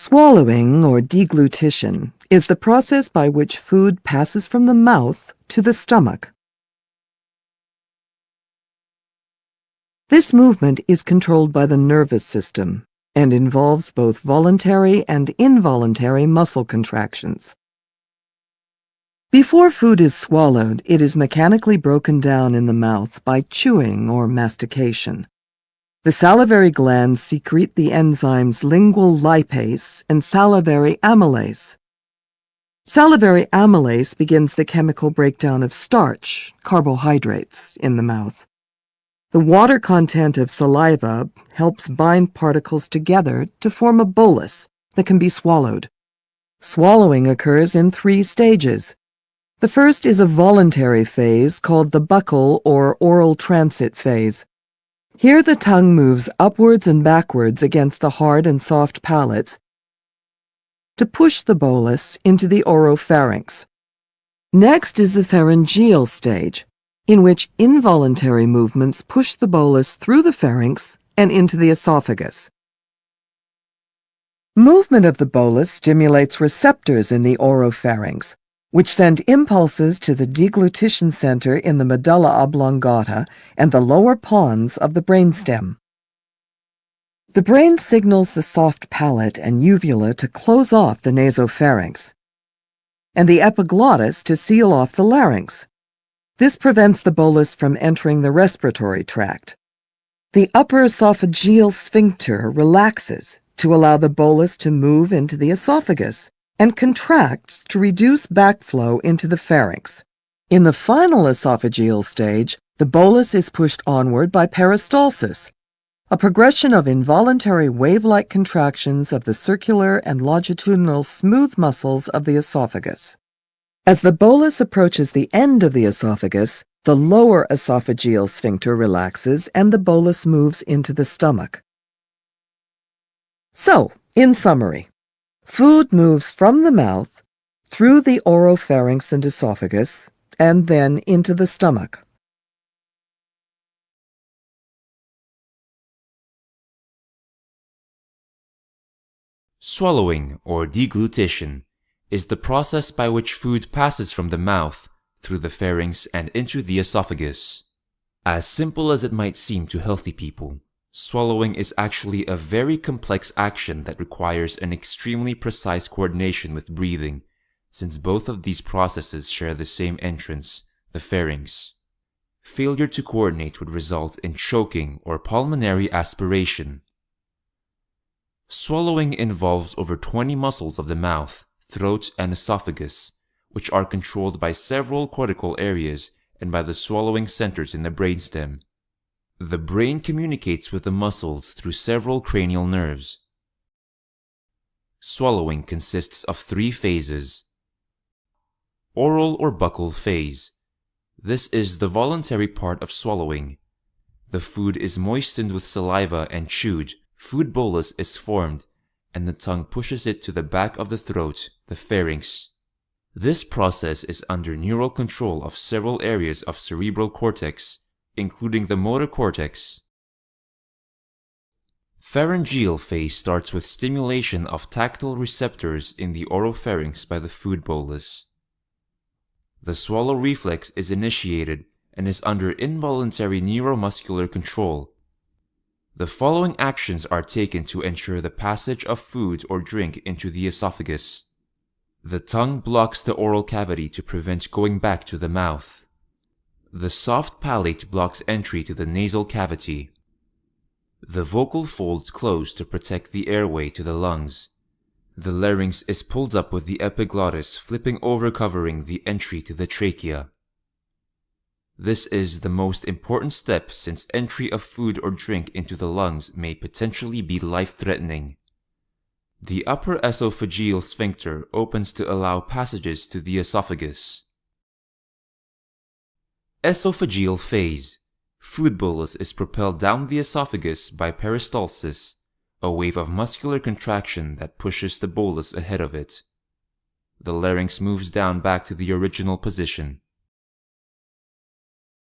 Swallowing, or deglutition, is the process by which food passes from the mouth to the stomach. This movement is controlled by the nervous system and involves both voluntary and involuntary muscle contractions. Before food is swallowed, it is mechanically broken down in the mouth by chewing or mastication. The salivary glands secrete the enzymes lingual lipase and salivary amylase. Salivary amylase begins the chemical breakdown of starch, carbohydrates, in the mouth. The water content of saliva helps bind particles together to form a bolus that can be swallowed. Swallowing occurs in 3 stages. The first is a voluntary phase called the buccal or oral transit phase. Here the tongue moves upwards and backwards against the hard and soft palates to push the bolus into the oropharynx. Next is the pharyngeal stage, in which involuntary movements push the bolus through the pharynx and into the esophagus. Movement of the bolus stimulates receptors in the oropharynx, which send impulses to the deglutition center in the medulla oblongata and the lower pons of the brainstem. The brain signals the soft palate and uvula to close off the nasopharynx, and the epiglottis to seal off the larynx. This prevents the bolus from entering the respiratory tract. The upper esophageal sphincter relaxes to allow the bolus to move into the esophagus and contracts to reduce backflow into the pharynx. In the final esophageal stage, the bolus is pushed onward by peristalsis, a progression of involuntary wave-like contractions of the circular and longitudinal smooth muscles of the esophagus. As the bolus approaches the end of the esophagus, the lower esophageal sphincter relaxes and the bolus moves into the stomach. So, in summary, food moves from the mouth, through the oropharynx and esophagus, and then into the stomach. Swallowing, or deglutition, is the process by which food passes from the mouth, through the pharynx and into the esophagus. As simple as it might seem to healthy people, swallowing is actually a very complex action that requires an extremely precise coordination with breathing, since both of these processes share the same entrance, the pharynx. Failure to coordinate would result in choking or pulmonary aspiration. Swallowing involves over 20 muscles of the mouth, throat, and esophagus, which are controlled by several cortical areas and by the swallowing centers in the brainstem. The brain communicates with the muscles through several cranial nerves. Swallowing consists of 3 phases. Oral or buccal phase. This is the voluntary part of swallowing. The food is moistened with saliva and chewed, food bolus is formed, and the tongue pushes it to the back of the throat, the pharynx. This process is under neural control of several areas of cerebral cortex, including the motor cortex. Pharyngeal phase starts with stimulation of tactile receptors in the oropharynx by the food bolus. The swallow reflex is initiated and is under involuntary neuromuscular control. The following actions are taken to ensure the passage of food or drink into the esophagus. The tongue blocks the oral cavity to prevent going back to the mouth. The soft palate blocks entry to the nasal cavity. The vocal folds close to protect the airway to the lungs. The larynx is pulled up with the epiglottis flipping over, covering the entry to the trachea. This is the most important step since entry of food or drink into the lungs may potentially be life-threatening. The upper esophageal sphincter opens to allow passages to the esophagus. Esophageal phase. Food bolus is propelled down the esophagus by peristalsis, a wave of muscular contraction that pushes the bolus ahead of it. The larynx moves down back to the original position.